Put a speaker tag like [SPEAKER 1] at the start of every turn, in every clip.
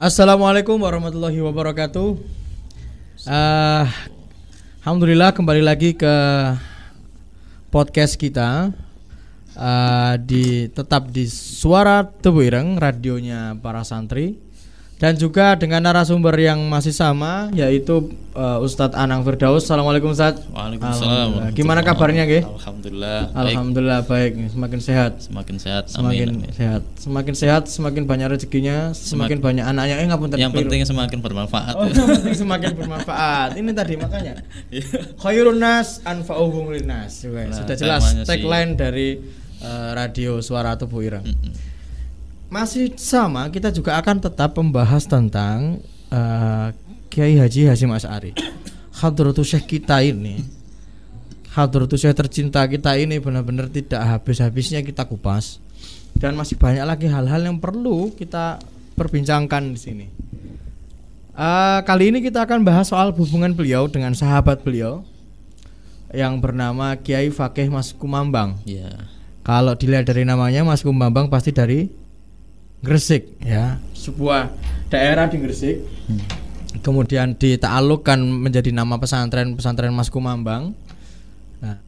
[SPEAKER 1] Assalamualaikum warahmatullahi wabarakatuh. Alhamdulillah kembali lagi ke podcast kita tetap di Suara Tebu Ireng, radionya para santri, dan juga dengan narasumber yang masih sama, yaitu Ustadz Anang Firdaus. Assalamualaikum Ustadz.
[SPEAKER 2] Waalaikumsalam.
[SPEAKER 1] Gimana kabarnya, Ge?
[SPEAKER 2] Alhamdulillah.
[SPEAKER 1] Alhamdulillah baik. Semakin sehat.
[SPEAKER 2] Semakin sehat.
[SPEAKER 1] Semakin sehat. Semakin sehat, semakin banyak rezekinya, semakin banyak anaknya.
[SPEAKER 2] Yang penting semakin bermanfaat.
[SPEAKER 1] Yang penting semakin bermanfaat. Ini tadi makanya. Khairun nas anfa'uhum linnas. Sudah jelas tagline dari radio Suara Tebu Ireng. Masih sama, kita juga akan tetap membahas tentang Kiai Haji Hasyim Asy'ari. Hadratus Syekh kita ini, Hadratus Syekh tercinta kita ini benar-benar tidak habis-habisnya kita kupas, dan masih banyak lagi hal-hal yang perlu kita perbincangkan di sini. Kali ini kita akan bahas soal hubungan beliau dengan sahabat beliau yang bernama Kiai Fakih Mas Kumambang. Kalau dilihat dari namanya, Mas Kumambang pasti dari Gresik, ya, sebuah daerah di Gresik. Kemudian dita'alluqkan menjadi nama pesantren Mas Kumambang. Nah,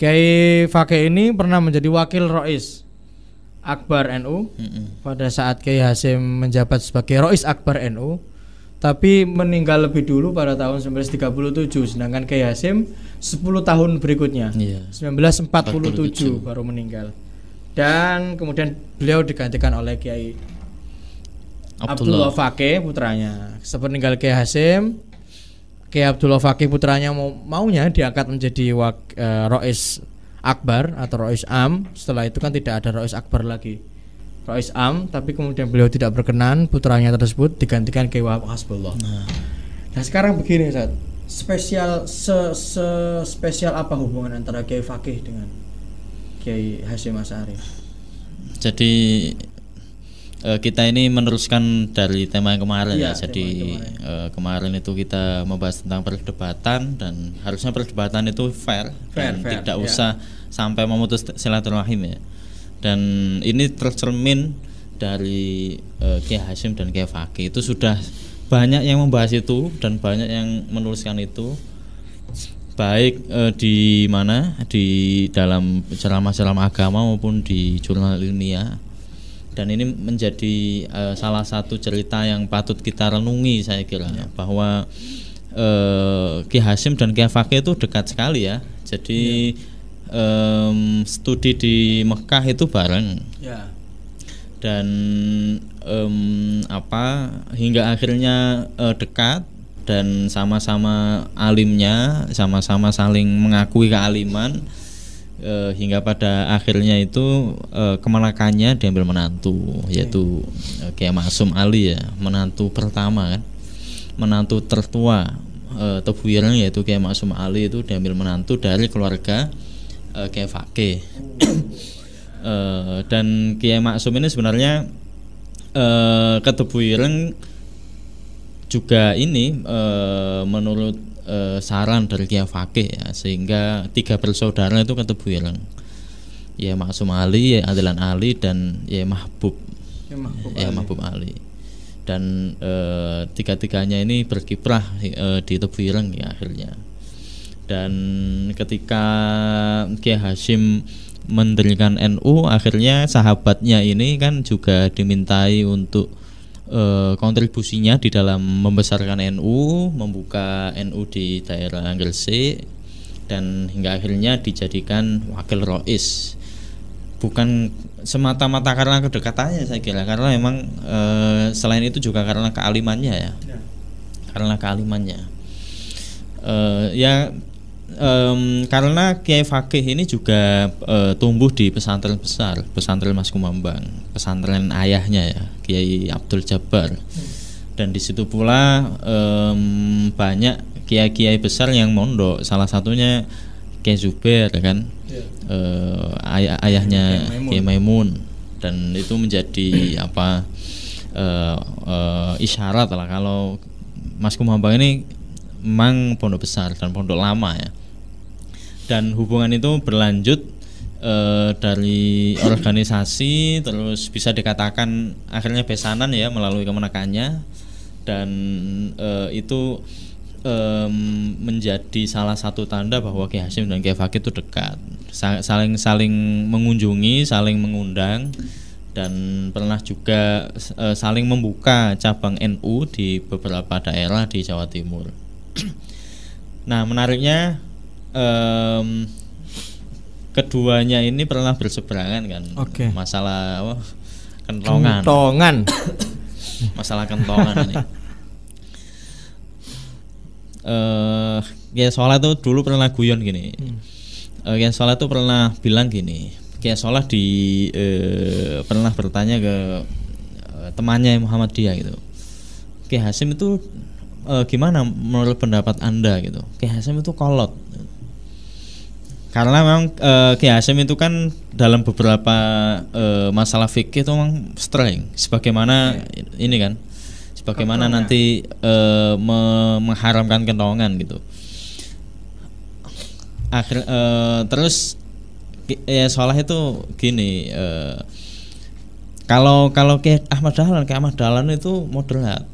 [SPEAKER 1] Kiai Fakih ini pernah menjadi wakil Rois Akbar NU pada saat Kiai Hasyim menjabat sebagai Rois Akbar NU, tapi meninggal lebih dulu pada tahun 1937, sedangkan Kiai Hasyim 10 tahun berikutnya, 1947 baru meninggal. Dan kemudian beliau digantikan oleh Kiai Abdullah Fakih putranya. Sepeninggal Kiai Hasyim, Kiai Abdullah Fakih putranya maunya diangkat menjadi Rois Akbar atau Rois Am. Setelah itu kan tidak ada Rois Akbar lagi, Rois Am, tapi kemudian beliau tidak berkenan, putranya tersebut digantikan Kiai Wahab Hasbullah. Nah sekarang begini Ustaz, spesial apa hubungan antara Kiai Fakih dengan Kiai Hasyim Asy'ari?
[SPEAKER 2] Jadi kita ini meneruskan dari tema yang kemarin ya. Jadi kemarin itu kita membahas tentang perdebatan, dan harusnya perdebatan itu fair dan tidak usah sampai memutus silaturahim ya. Dan ini tercermin dari Kiai Hasyim dan Kiai Fakih, itu sudah banyak yang membahas itu dan banyak yang menuliskan itu, baik di mana, di dalam ceramah-ceramah agama maupun di jurnal ilmiah. Dan ini menjadi salah satu cerita yang patut kita renungi, saya kira, bahwa Kiai Hasyim dan Kiai Fakih itu dekat sekali ya. Jadi studi di Mekah itu bareng, dan hingga akhirnya dekat, dan sama-sama alimnya, sama-sama saling mengakui kealiman, hingga pada akhirnya itu kemenakannya diambil menantu, yaitu Kiai Maksum Ali ya, menantu pertama kan, menantu tertua Tebu Ireng, yaitu Kiai Maksum Ali itu diambil menantu dari keluarga Kiai Fakih. Dan Kiai Maksum ini sebenarnya ke Tebu Ireng juga ini menurut saran dari Kiai Fakih ya, sehingga 3 bersaudara itu ke Tebu Ireng, ya Maksum Ali, ya Adilan Ali, dan ya Mahbub Ali. Dan tiga-tiganya ini berkiprah di Tebu Ireng ya akhirnya. Dan ketika Kiai Hasyim mendirikan NU, akhirnya sahabatnya ini kan juga dimintai untuk kontribusinya di dalam membesarkan NU, membuka NU di daerah Gresik, dan hingga akhirnya dijadikan wakil Rois. Bukan semata-mata karena kedekatannya, saya kira, karena memang selain itu juga karena kealimannya ya. Karena kealimannya karena Kiai Fakih ini juga tumbuh di pesantren besar, pesantren Mas Kumambang, pesantren ayahnya ya, Kiai Abdul Jabbar. Dan di situ pula banyak kiai-kiai besar yang mondok, salah satunya Kiai Zubair kan, ayahnya Kiai Maimun. Dan itu menjadi isyarat lah kalau Mas Kumambang ini memang pondok besar dan pondok lama ya. Dan hubungan itu berlanjut dari organisasi, terus bisa dikatakan akhirnya besanan ya melalui kemenakannya, dan itu menjadi salah satu tanda bahwa Kiai Hasyim dan Kiai Fakih itu dekat, saling mengunjungi, saling mengundang, dan pernah juga saling membuka cabang NU di beberapa daerah di Jawa Timur. Nah, menariknya keduanya ini pernah berseberangan kan. Masalah kentongan. Masalah kentongan ini. Kiai Solah tuh dulu pernah guyon gini. Kiai Solah tuh pernah bilang gini. Kiai Solah pernah bertanya ke temannya Muhammadiyah gitu. Kiai Hasyim itu gimana menurut pendapat Anda gitu? Kiai Hasyim itu kolot. Karena memang Kiai Hasyim itu kan dalam beberapa masalah fikih itu memang streng, sebagaimana ini kan, sebagaimana nanti mengharamkan kentongan gitu. Terus ya Solah itu gini, kalau Kiai Ahmad Dahlan itu moderat.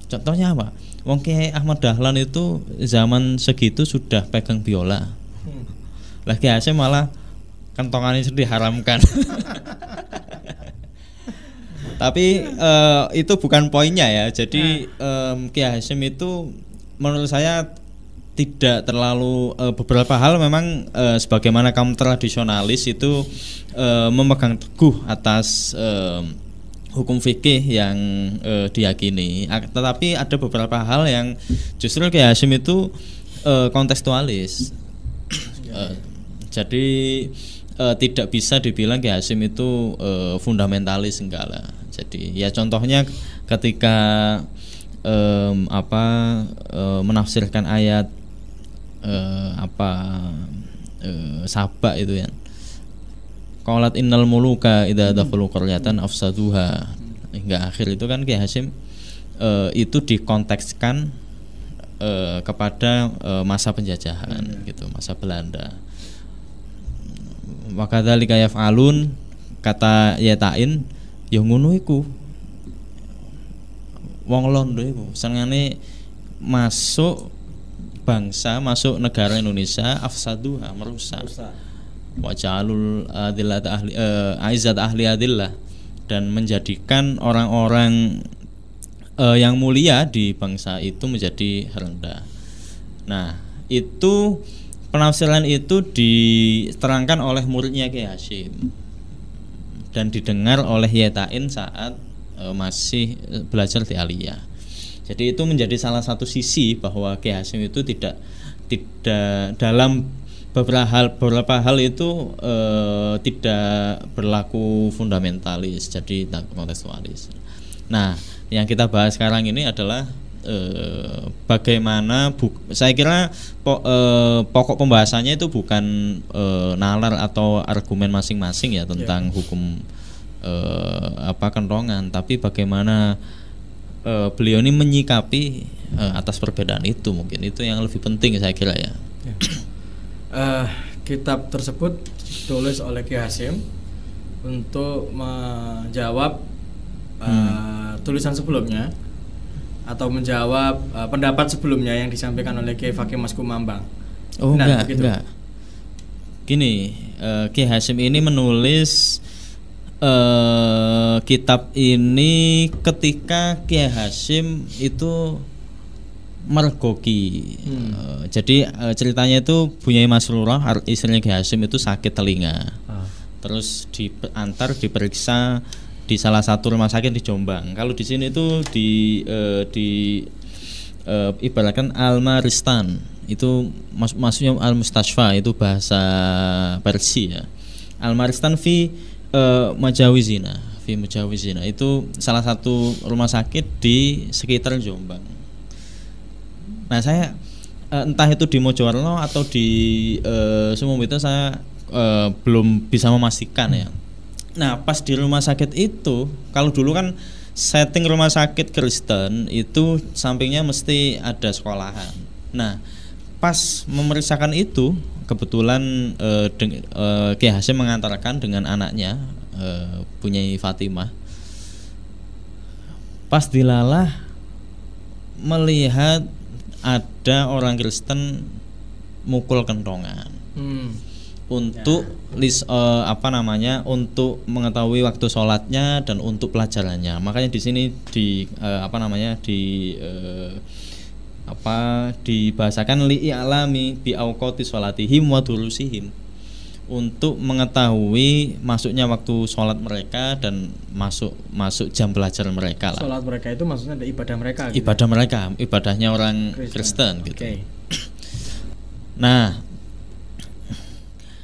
[SPEAKER 2] Contohnya apa? Wong Kiai Ahmad Dahlan itu zaman segitu sudah pegang biola. Lah Kiai Hasyim malah kentongannya sudah diharamkan. Tapi itu bukan poinnya ya. Jadi Kiai Hasyim itu menurut saya tidak terlalu beberapa hal memang sebagaimana kaum tradisionalis itu memegang teguh atas hukum fikih yang diyakini. Tetapi ada beberapa hal yang justru Kiai Hasyim itu kontekstualis. Jadi tidak bisa dibilang Kiai Hasyim itu fundamentalis, enggak lah. Jadi ya contohnya ketika menafsirkan ayat Saba itu ya. Qalat innal muluka idza dakhulu qaryatan afsaduha. Hingga akhir itu kan Kiai Hasyim itu dikontekskan kepada masa penjajahan gitu, masa Belanda. Wa kadzalika yaf'alun, kata Yatain ya ngono iku. Wong Londo iku senengane masuk bangsa, masuk negara Indonesia, afsaduha, merusak. Wa ja'alul adillat ahli aizat ahli adillah, dan menjadikan orang-orang yang mulia di bangsa itu menjadi rendah. Nah, itu penafsiran itu diterangkan oleh muridnya Kiai Hasyim dan didengar oleh Yatain saat masih belajar di Aliyah. Jadi itu menjadi salah satu sisi bahwa Kiai Hasyim itu tidak dalam beberapa hal itu tidak berlaku fundamentalis, jadi kontekstualis. Nah, yang kita bahas sekarang ini adalah bagaimana saya kira pokok pembahasannya itu bukan nalar atau argumen masing-masing ya tentang hukum kentongan, tapi bagaimana beliau ini menyikapi atas perbedaan itu. Mungkin itu yang lebih penting saya kira ya.
[SPEAKER 1] Kitab tersebut ditulis oleh Kiai Hasyim untuk menjawab tulisan sebelumnya atau menjawab pendapat sebelumnya yang disampaikan oleh Kiai Fakih Mas Kumambang.
[SPEAKER 2] Oh, enggak. Gini, Kiai Hasyim ini menulis kitab ini ketika Kiai Hasyim itu mergoki. Jadi ceritanya itu Bunyai Masrurah, istrinya Kiai Hasyim itu sakit telinga. Terus diperiksa di salah satu rumah sakit di Jombang. Kalau di sini itu ibaratkan Al-Maristan, itu maksudnya Al-Mustashfa, itu bahasa Persia. Al-Maristan fi Mujawizina, itu salah satu rumah sakit di sekitar Jombang. Nah, saya entah itu di Mojowarno atau di Sumum itu saya belum bisa memastikan ya. Nah, pas di rumah sakit itu, kalau dulu kan setting rumah sakit Kristen itu sampingnya mesti ada sekolahan. Nah, pas memeriksakan itu kebetulan Kiai Hasyim mengantarkan dengan anaknya punyai Fatimah. Pas dilalah melihat ada orang Kristen mukul kentongan untuk untuk mengetahui waktu sholatnya dan untuk pelajarannya. Makanya di sini dibahasakan li'alami bi auqati sholatihim wa durusihim, untuk mengetahui masuknya waktu sholat mereka dan masuk jam belajar mereka lah.
[SPEAKER 1] Sholat mereka itu maksudnya ada ibadah mereka.
[SPEAKER 2] Ibadah gitu? Mereka, ibadahnya orang Kristen gitu. Okay. Nah,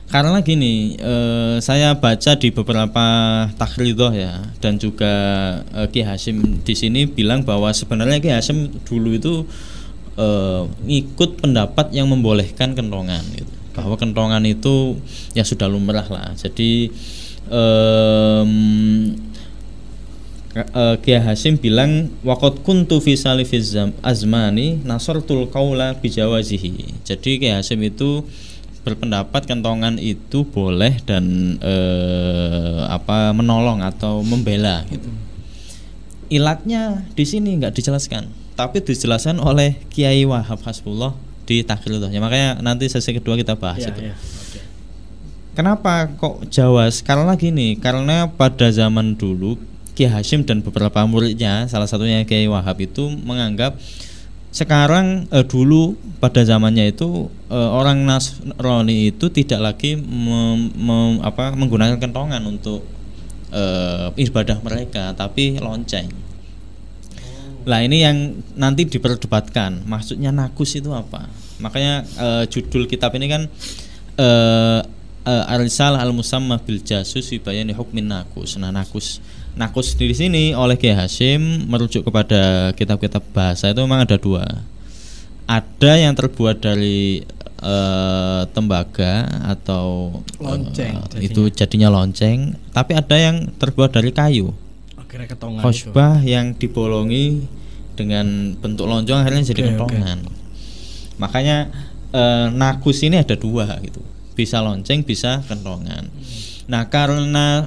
[SPEAKER 2] karena gini, saya baca di beberapa takhridhah ya, dan juga Kiai Hasyim di sini bilang bahwa sebenarnya Kiai Hasyim dulu itu ngikut pendapat yang membolehkan kentongan gitu. Bahwa kentongan itu ya sudah lumrah lah. Jadi Kiai Hasyim bilang waqad kuntu fi salifiz azmani nasartul qaula bijawazihi. Jadi Kiai Hasyim itu berpendapat kentongan itu boleh dan menolong atau membela gitu. Ilatnya di sini nggak dijelaskan, tapi dijelaskan oleh Kiai Wahab Hasbullah di takhridhahnya. Makanya nanti sesi kedua kita bahas itu. Okay. Kenapa kok jawaz? Karena gini, karena pada zaman dulu Kiai Hasyim dan beberapa muridnya, salah satunya Kiai Wahab itu menganggap sekarang dulu pada zamannya itu orang Nasrani itu tidak lagi menggunakan kentongan untuk ibadah mereka, tapi lonceng. Lah ini yang nanti diperdebatkan, maksudnya nakus itu apa? Makanya judul kitab ini kan Ar-Risalah Al-Musamma bil Jasus fi Bayani Hukmin Nakus. Nah, nakus di sini oleh Kiai Hasyim merujuk kepada kitab-kitab bahasa itu memang ada dua. Ada yang terbuat dari tembaga atau
[SPEAKER 1] lonceng,
[SPEAKER 2] itu jadinya lonceng, tapi ada yang terbuat dari kayu. Khosbah yang dibolongi dengan bentuk lonjong akhirnya jadi kentongan. Makanya nakus ini ada dua gitu. Bisa lonceng, bisa kentongan. Nah, karena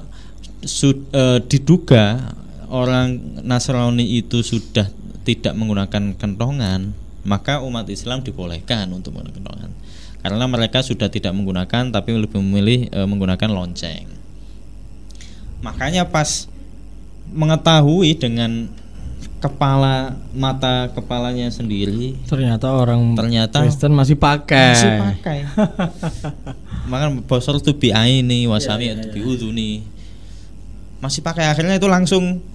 [SPEAKER 2] diduga orang Nasrani itu sudah tidak menggunakan kentongan, maka umat Islam dibolehkan untuk menggunakan kentongan. Karena mereka sudah tidak menggunakan, tapi lebih memilih menggunakan lonceng. Makanya pas mengetahui dengan kepalanya sendiri, ternyata
[SPEAKER 1] Kristen masih pakai.
[SPEAKER 2] Maka bosor tuh biaini wasami itu biuduni masih pakai. Akhirnya itu langsung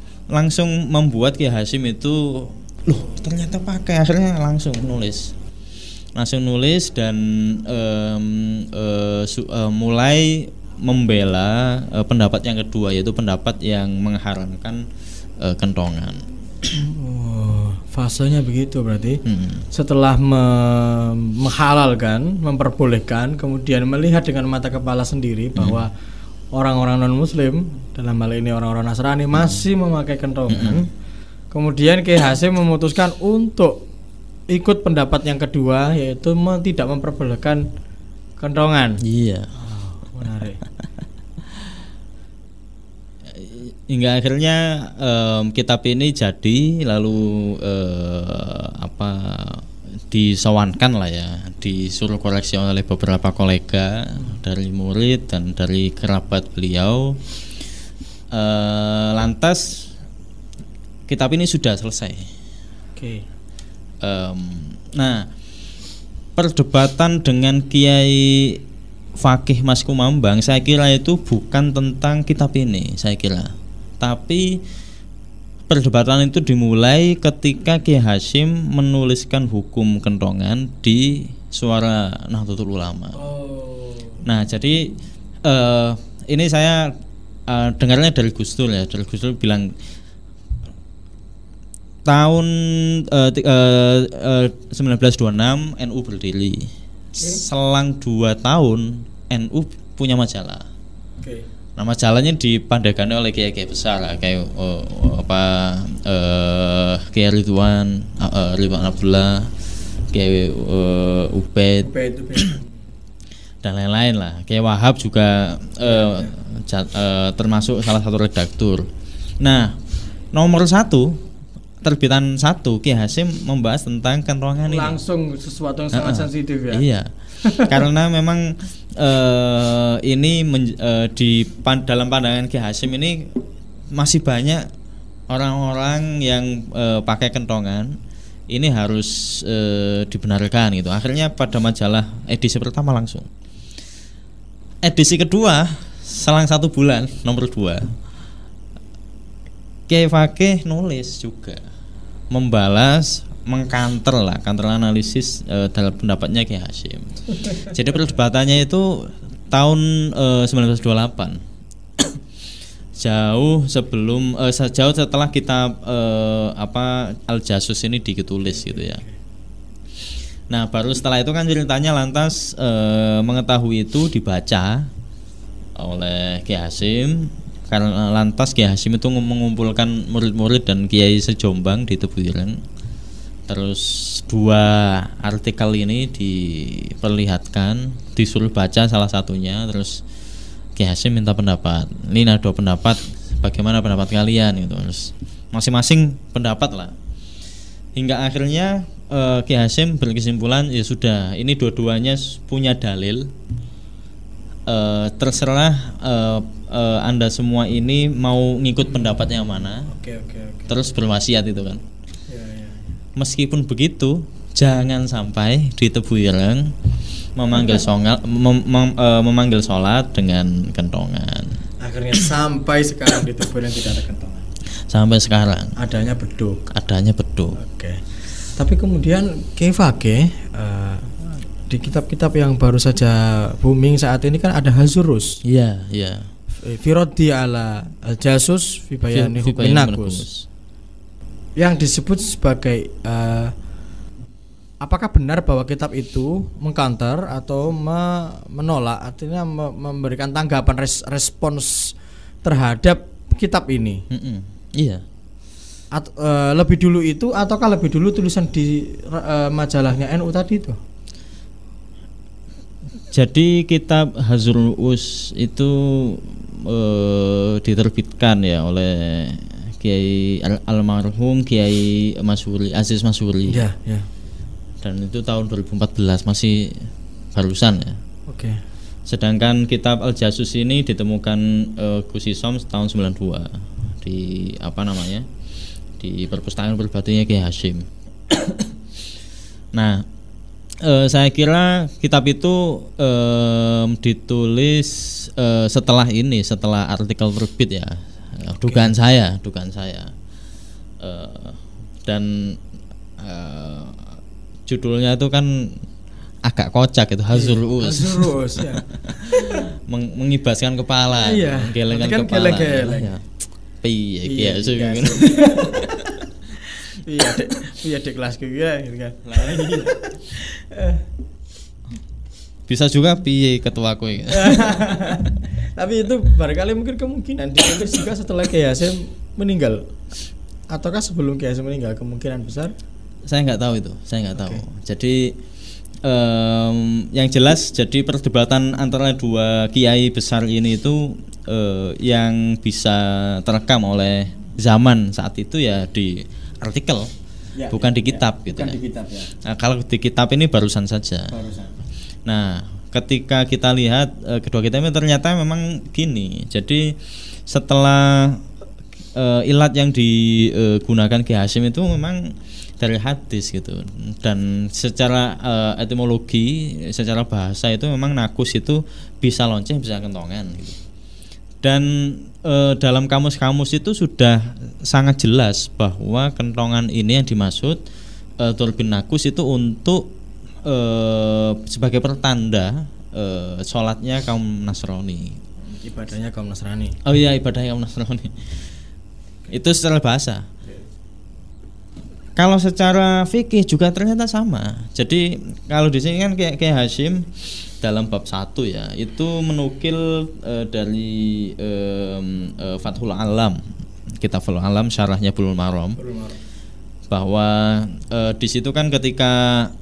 [SPEAKER 2] membuat Kiai Hasyim itu ternyata pakai. Akhirnya langsung nulis dan mulai membela pendapat yang kedua, yaitu pendapat yang mengharamkan kentongan.
[SPEAKER 1] Fasenya begitu berarti. Setelah menghalalkan, memperbolehkan, kemudian melihat dengan mata kepala sendiri bahwa orang-orang non-muslim, dalam hal ini orang-orang Nasrani, masih memakai kentongan. Kemudian Kiai Hasyim memutuskan untuk ikut pendapat yang kedua, yaitu tidak memperbolehkan kentongan.
[SPEAKER 2] Iya.
[SPEAKER 1] Menarik.
[SPEAKER 2] Hingga akhirnya kitab ini jadi, lalu disawankan lah ya, disuruh koreksi oleh beberapa kolega dari murid dan dari kerabat beliau. Lantas kitab ini sudah selesai.
[SPEAKER 1] Oke.
[SPEAKER 2] Nah, perdebatan dengan Kiai Fakih Mas Kumambang, saya kira itu bukan tentang kitab ini, saya kira. Tapi perdebatan itu dimulai ketika Kiai Hasyim menuliskan hukum kentongan di Suara Nahdlatul Ulama. Nah, jadi ini saya dengarnya dari Gus Dur ya. Dari Gus Dur bilang tahun 1926 NU berdiri. Selang 2 tahun NU punya majalah. Nah, majalahnya dipandagani oleh kiai-kiai besar lah, kayak Kiai Ridwan Abdullah, Kiai Ubaid. dan lain-lain lah. Kiai Wahab juga termasuk salah satu redaktur. Nah, nomor 1 terbitan 1 Kiai Hasyim membahas tentang kentongan ini.
[SPEAKER 1] Langsung sesuatu yang sangat sensitif ya.
[SPEAKER 2] Iya. Karena memang dalam pandangan Kiai Hasyim ini masih banyak orang-orang yang pakai kentongan. Ini harus dibenarkan gitu. Akhirnya pada majalah edisi pertama langsung. Edisi kedua selang 1 bulan, nomor 2 Kiai Fakih nulis juga membalas, mengkanter analisis dalam pendapatnya Kiai Hasyim. Jadi perdebatannya itu tahun 1928. Jauh setelah kitab Al-Jasus ini ditulis gitu ya. Nah, baru setelah itu kan ceritanya lantas mengetahui itu dibaca oleh Kiai Hasyim. Karena lantas Kiai Hasyim itu mengumpulkan murid-murid dan kiai sejombang di Tebu Ireng. Terus 2 artikel ini diperlihatkan, disuruh baca salah satunya, terus Kiai Hasyim minta pendapat. Ini ada 2 pendapat, bagaimana pendapat kalian gitu. Terus masing-masing pendapat lah. Hingga akhirnya Kiai Hasyim berkesimpulan ya sudah, ini dua-duanya punya dalil. Terserah Anda semua ini mau ngikut pendapat yang mana.
[SPEAKER 1] Oke.
[SPEAKER 2] Terus berwasiat itu kan.
[SPEAKER 1] Ya.
[SPEAKER 2] Meskipun begitu, jangan sampai di Tebu Ireng memanggil sholat dengan kentongan.
[SPEAKER 1] Akhirnya sampai sekarang di Tebu Ireng tidak ada kentongan.
[SPEAKER 2] Sampai sekarang
[SPEAKER 1] adanya beduk.
[SPEAKER 2] Oke.
[SPEAKER 1] Tapi kemudian Kiai Fakih di kitab-kitab yang baru saja booming saat ini kan ada Hazurus.
[SPEAKER 2] Iya.
[SPEAKER 1] Firodi ala Al-Jasus fi bayani hukmin nagus. Yang disebut sebagai apakah benar bahwa kitab itu mengcounter atau menolak, artinya memberikan tanggapan respons terhadap kitab ini?
[SPEAKER 2] Iya.
[SPEAKER 1] Lebih dulu itu ataukah lebih dulu tulisan di majalahnya NU tadi itu?
[SPEAKER 2] Jadi kitab Hazrul Us itu diterbitkan ya oleh Kiai almarhum Kiai Aziz Masyuri.
[SPEAKER 1] Ya.
[SPEAKER 2] Dan itu tahun 2014, masih barusan ya.
[SPEAKER 1] Oke.
[SPEAKER 2] Sedangkan kitab Al-Jasus ini ditemukan Gus Isom tahun 92 di di perpustakaan pribadinya Kiai Hasyim. Nah, saya kira kitab itu ditulis setelah artikel terbit ya. Dugaan saya. Dan judulnya itu kan agak kocak itu, Hazurus
[SPEAKER 1] ya.
[SPEAKER 2] Mengibaskan kepala, menggelengkan kepala. Ya. Piye
[SPEAKER 1] Iya dek kelas ya gitu kan.
[SPEAKER 2] Bisa juga piye ketuaku ya.
[SPEAKER 1] Tapi itu barangkali mungkin kemungkinan ditulis juga setelah Kiai Hasyim meninggal, ataukah sebelum Kiai Hasyim meninggal, kemungkinan besar.
[SPEAKER 2] Saya nggak tahu itu. Jadi yang jelas, jadi perdebatan antara 2 kiai besar ini itu yang bisa terekam oleh zaman saat itu ya di artikel, bukan di kitab gitu.
[SPEAKER 1] Bukan di kitab ya.
[SPEAKER 2] Nah, kalau di kitab ini barusan saja. Nah, ketika kita lihat kedua kitab ini ternyata memang gini. Jadi setelah ilat yang digunakan Kiai Hasyim itu memang dari hadis gitu, dan secara etimologi, secara bahasa itu memang nakus itu bisa lonceng, bisa kentongan gitu. Dan dalam kamus-kamus itu sudah sangat jelas bahwa kentongan ini yang dimaksud turbin nakus itu untuk sebagai pertanda sholatnya kaum Nasrani,
[SPEAKER 1] ibadahnya kaum Nasrani.
[SPEAKER 2] Oh iya, ibadahnya kaum Nasrani. Itu secara bahasa. Kalau secara fikih juga ternyata sama. Jadi kalau di sini kan Kiai Hasyim dalam bab 1 ya, itu menukil dari Fathul Alam, kitab Fathul Alam syarahnya Bulughul Maram, bahwa di situ kan ketika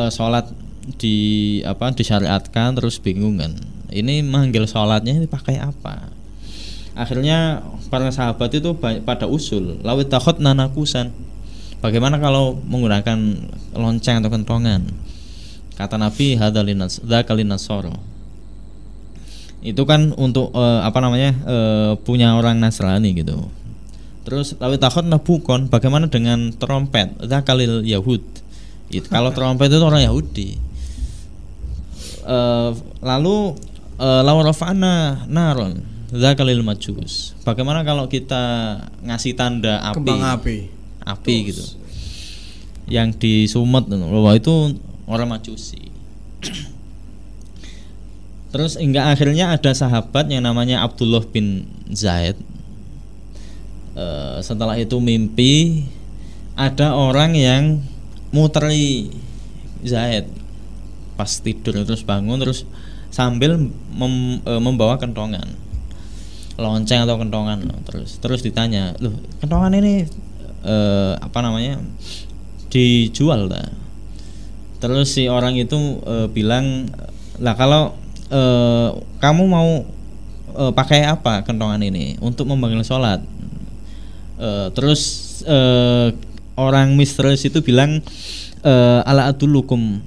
[SPEAKER 2] sholat disyariatkan, terus bingung kan. Ini manggil sholatnya ini pakai apa? Akhirnya para sahabat itu pada usul, lawit takhot nanakusan. Bagaimana kalau menggunakan lonceng atau kentongan? Kata Nabi hadalinas dzakalinasoro. Itu kan untuk punya orang Nasrani gitu. Terus lawit takhot nabukon, bagaimana dengan trompet? Dzakalil Yahud. Itu kalau trompet itu orang Yahudi. Lalu lawarafana naron dzakalil majus. Bagaimana kalau kita ngasih tanda api?
[SPEAKER 1] Kembang api
[SPEAKER 2] gitu. Yang disumet bahwa itu orang Majusi. Terus hingga akhirnya ada sahabat yang namanya Abdullah bin Zaid. Setelah itu mimpi ada orang yang muteri Zaid pas tidur, terus bangun terus sambil membawa kentongan, lonceng atau kentongan. Terus ditanya, loh kentongan ini dijual lah. Terus si orang itu bilang, lah kalau kamu mau pakai apa kentongan ini untuk memanggil sholat? Terus orang misterius itu bilang, ala adulukum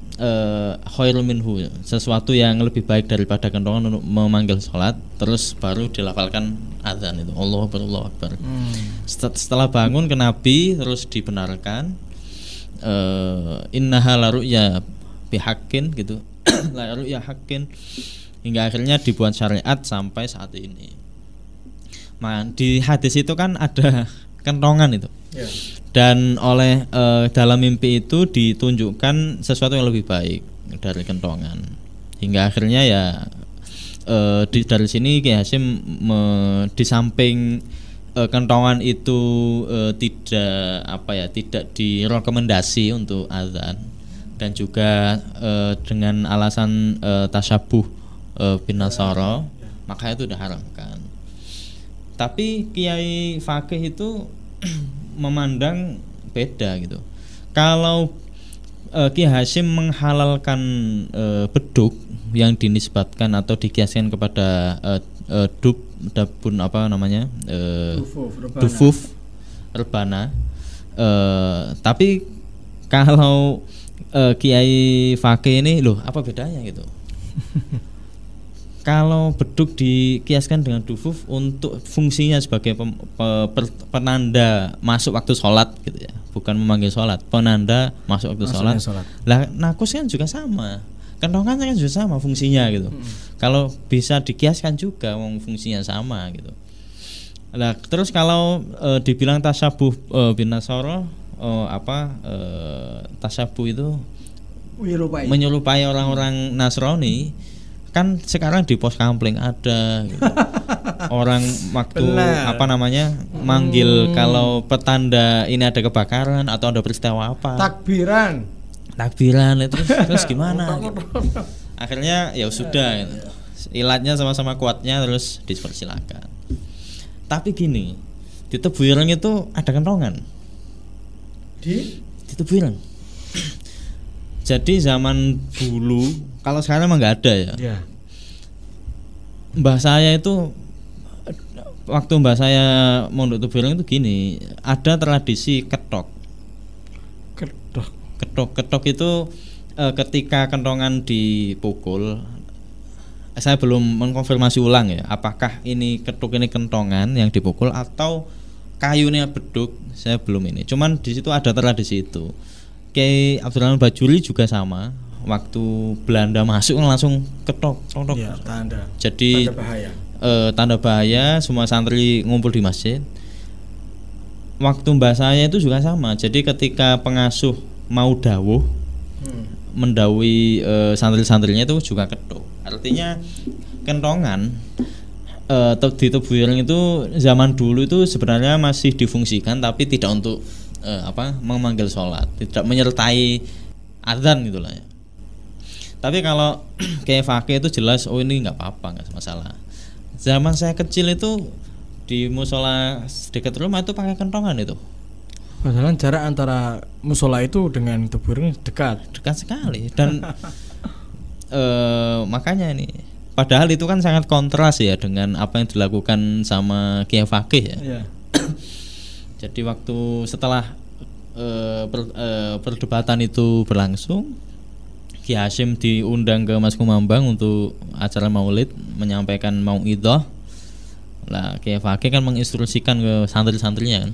[SPEAKER 2] khairul minhu, sesuatu yang lebih baik daripada kentongan untuk memanggil sholat. Terus baru dilafalkan azan itu, Allahu Akbar, Allahu Akbar. Setelah bangun ke Nabi terus dibenarkan, innaha la ru'ya bihaqqin gitu. La ru'ya haqqin, hingga akhirnya dibuat syariat sampai saat ini. Di hadis itu kan ada kentongan itu. Dan oleh dalam mimpi itu ditunjukkan sesuatu yang lebih baik dari kentongan. Hingga akhirnya ya dari sini Ki Hasyim di samping kentongan itu tidak direkomendasi untuk azan, dan juga dengan alasan tasyabuh bin Nasara, maka itu diharamkan. Tapi Kiai Fakih itu memandang beda gitu. Kalau Ki Hasyim menghalalkan beduk yang dinisbatkan atau dikiaskan kepada dufuf rebana. Tapi kalau Kiai Fakih ini loh, apa bedanya gitu? Kalau beduk dikiaskan dengan dufuf untuk fungsinya sebagai penanda masuk waktu sholat gitu ya, bukan memanggil sholat, penanda masuk waktu sholat. Lah nakus kan juga sama, kentongan kan juga sama fungsinya gitu. Kalau bisa dikiaskan juga, fungsinya sama gitu. Nah terus kalau dibilang tasyabuh bin Nasara, tasyabuh itu menyerupai orang-orang Nasrani. Kan sekarang di pos kampling ada gitu. Orang waktu manggil kalau petanda ini ada kebakaran atau ada peristiwa apa, takbiran terus gimana gitu. Akhirnya ya sudah gitu. Ilatnya sama-sama kuatnya, terus dipersilakan. Tapi gini, di Tebu Ireng itu ada kentongan di Tebu Ireng. Jadi zaman dulu, kalau sekarang emang nggak ada ya. Mbah saya itu, waktu mbah saya mondok Tebu Ireng itu gini, ada tradisi ketok itu ketika kentongan dipukul. Saya belum mengkonfirmasi ulang ya, apakah ini kentongan yang dipukul atau kayunya beduk, saya belum ini. Cuman di situ ada tradisi itu. Kiai Abdurrahman Bajuri juga sama. Waktu Belanda masuk langsung ketok. Ya, tanda. Jadi tanda bahaya. Tanda bahaya, semua santri ngumpul di masjid. Waktu mbah saya itu juga sama. Jadi ketika pengasuh mau dawuh, mendawuhi santri-santrinya itu juga ketok. Artinya kentongan di Tebu Ireng itu zaman dulu itu sebenarnya masih difungsikan, tapi tidak untuk memanggil sholat, tidak menyertai azan gitulah ya. Tapi kalau kayak Fakih itu jelas, oh ini nggak apa-apa, nggak masalah. Zaman saya kecil itu di musola dekat rumah itu pakai kentongan itu.
[SPEAKER 1] Padahal jarak antara musola itu dengan Tebu Ireng dekat sekali.
[SPEAKER 2] Dan makanya ini padahal itu kan sangat kontras ya dengan apa yang dilakukan sama Kiai Fakih ya.
[SPEAKER 1] Iya.
[SPEAKER 2] Jadi waktu setelah perdebatan itu berlangsung, Kiai Hasyim diundang ke Mas Kumambang untuk acara Maulid menyampaikan mauidhah. Lah Kiai Fakih kan menginstruksikan ke santri-santrinya kan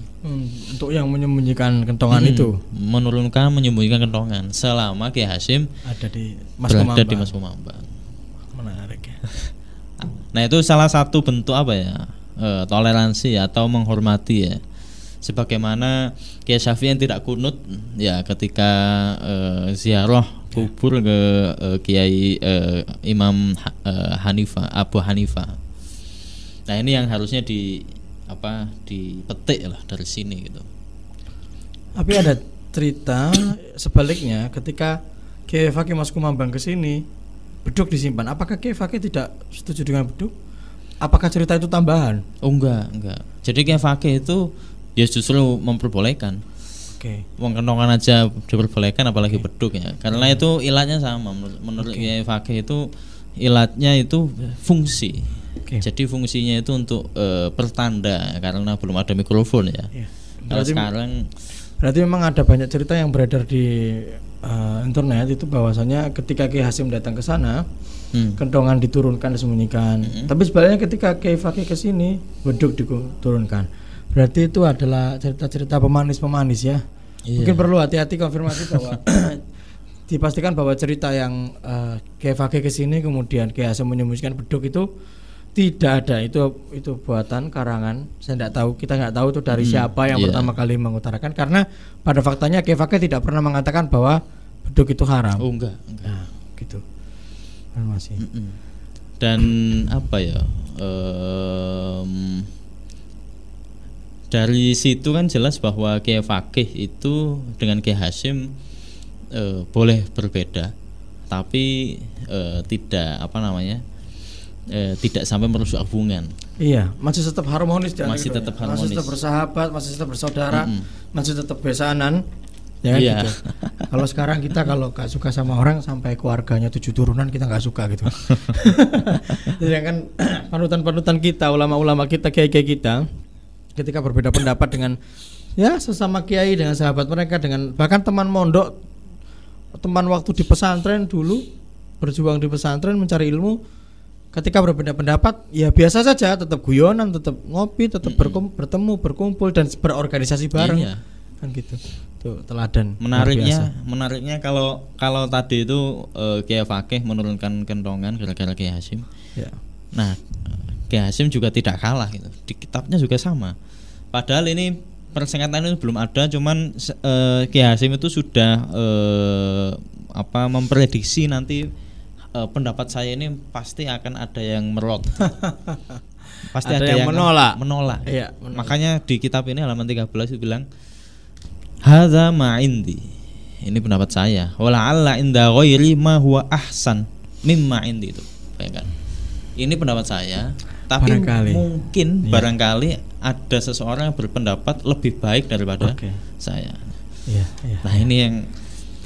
[SPEAKER 1] untuk yang menyembunyikan kentongan itu,
[SPEAKER 2] menyembunyikan kentongan selama Kiai Hasyim
[SPEAKER 1] ada di
[SPEAKER 2] Mas Kumambang.
[SPEAKER 1] Menarik ya.
[SPEAKER 2] Nah itu salah satu bentuk apa ya, toleransi atau menghormati ya. Sebagaimana Kiai Syafi'i yang tidak kunut ya ketika ziarah kubur ke Kiai Imam Abu Hanifah. Nah ini yang harusnya dipetik lah dari sini gitu.
[SPEAKER 1] Tapi ada cerita sebaliknya ketika Kiai Fakih Mas Kumambang ke sini, beduk disimpan. Apakah Kiai Fakih tidak setuju dengan beduk? Apakah cerita itu tambahan?
[SPEAKER 2] Oh enggak. Jadi Kiai Fakih itu ya justru memperbolehkan. Wong kentongan aja diperbolehkan apalagi beduk ya. Karena itu ilatnya sama menurut Kiai Fakih itu ilatnya itu fungsi. Jadi fungsinya itu untuk pertanda karena belum ada mikrofon ya. Kalau sekarang
[SPEAKER 1] berarti memang ada banyak cerita yang beredar di internet itu bahwasanya ketika Kiai Hasyim datang ke sana, kentongan diturunkan disembunyikan. Tapi sebenarnya ketika Kiai Fakih ke sini, beduk diturunkan. Berarti itu adalah cerita-cerita pemanis ya. Iya. Mungkin perlu hati-hati konfirmasi bahwa dipastikan bahwa cerita yang Kiai Fakih ke sini kemudian Kiai Hasyim menyembunyikan beduk itu tidak ada. Itu buatan karangan. Kita nggak tahu itu dari siapa yang pertama kali mengutarakan, karena pada faktanya Kiai Fakih tidak pernah mengatakan bahwa beduk itu haram.
[SPEAKER 2] Oh enggak.
[SPEAKER 1] Nah, gitu. Masih.
[SPEAKER 2] Dan apa ya? Dari situ kan jelas bahwa Kiai Fakih itu dengan Kiai Hasyim boleh berbeda, tapi tidak tidak sampai merusak hubungan.
[SPEAKER 1] Iya, masih tetap harmonis,
[SPEAKER 2] masih tetap harmonis,
[SPEAKER 1] masih tetap bersahabat, masih tetap bersaudara, masih tetap besanan. Ya
[SPEAKER 2] iya.
[SPEAKER 1] Gitu. Kalau sekarang kita kalau gak suka sama orang sampai keluarganya 7 turunan kita gak suka gitu. Jadi kan panutan-panutan kita, ulama-ulama kita, kiai-kiai kita, ketika berbeda pendapat dengan ya sesama kiai, dengan sahabat mereka, dengan bahkan teman mondok, teman waktu di pesantren dulu, berjuang di pesantren mencari ilmu, ketika berbeda pendapat ya biasa saja, tetap guyonan, tetap ngopi, tetap bertemu, berkumpul dan berorganisasi bareng. Iya. Kan gitu. Tuh teladan.
[SPEAKER 2] Menariknya kalau tadi itu Kiai Fakih menurunkan kentongan gara-gara Kiai Hasyim. Ya. Nah, Kiai Hasyim juga tidak kalah gitu. Di kitabnya juga sama. Padahal ini persengketaan itu belum ada, cuman Kiai Hasyim itu sudah memprediksi nanti pendapat saya ini pasti akan ada yang merot. Pasti ada yang menolak. Iya, menolak. Makanya di kitab ini halaman 13 itu bilang hadza ma indi. Ini pendapat saya. Wala'alla inda ghairi ma huwa ahsan mimma indi itu. Bayangkan. Ini pendapat saya, tapi barangkali ada seseorang yang berpendapat lebih baik daripada saya.
[SPEAKER 1] Iya.
[SPEAKER 2] Nah, ini yang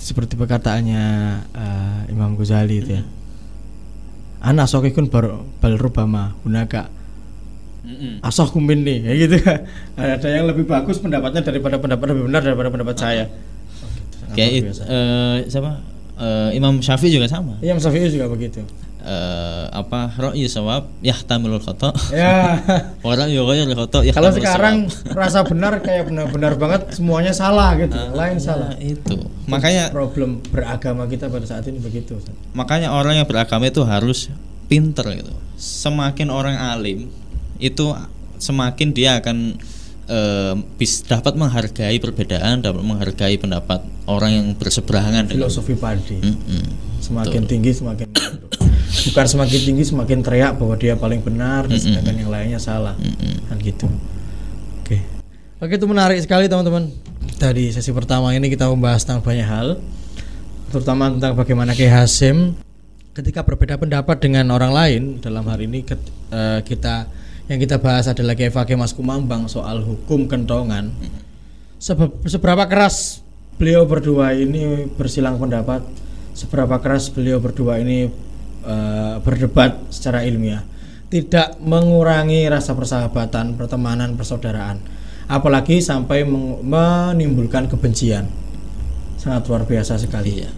[SPEAKER 1] seperti perkataannya Imam Ghazali itu ya. Ana sokikun bal rubama hunaka asohkum minni ya gitu. Ada yang lebih bagus pendapatnya daripada pendapat lebih benar daripada pendapat saya.
[SPEAKER 2] Kayak siapa? Imam Syafi'i juga sama.
[SPEAKER 1] Imam Syafi'i juga begitu.
[SPEAKER 2] Ra'yu shawab yahtamilul khata.
[SPEAKER 1] Ya.
[SPEAKER 2] Wa ra'yu ghairil khata yahtamilul.
[SPEAKER 1] Kalau sekarang rasa benar kayak benar-benar banget semuanya salah gitu. Lain salah.
[SPEAKER 2] Itu. Makanya
[SPEAKER 1] problem beragama kita pada saat ini begitu.
[SPEAKER 2] Makanya orang yang beragama itu harus pinter gitu. Semakin orang alim itu semakin dia akan dapat menghargai perbedaan, dapat menghargai pendapat orang yang berseberangan dengan
[SPEAKER 1] filosofi padi. Semakin tinggi semakin bukan semakin tinggi semakin teriak bahwa dia paling benar dan sedangkan yang lainnya salah. Kan gitu. Oke, itu menarik sekali teman-teman. Dari sesi pertama ini kita membahas tentang banyak hal, terutama tentang bagaimana Kiai Hasyim ketika berbeda pendapat dengan orang lain. Dalam hal ini yang kita bahas adalah Kiai Fakih Mas Kumambang soal hukum kentongan. Seberapa keras beliau berdua ini bersilang pendapat, seberapa keras beliau berdua ini berdebat secara ilmiah, tidak mengurangi rasa persahabatan, pertemanan, persaudaraan, apalagi sampai menimbulkan kebencian. Sangat luar biasa sekali.
[SPEAKER 2] Iya.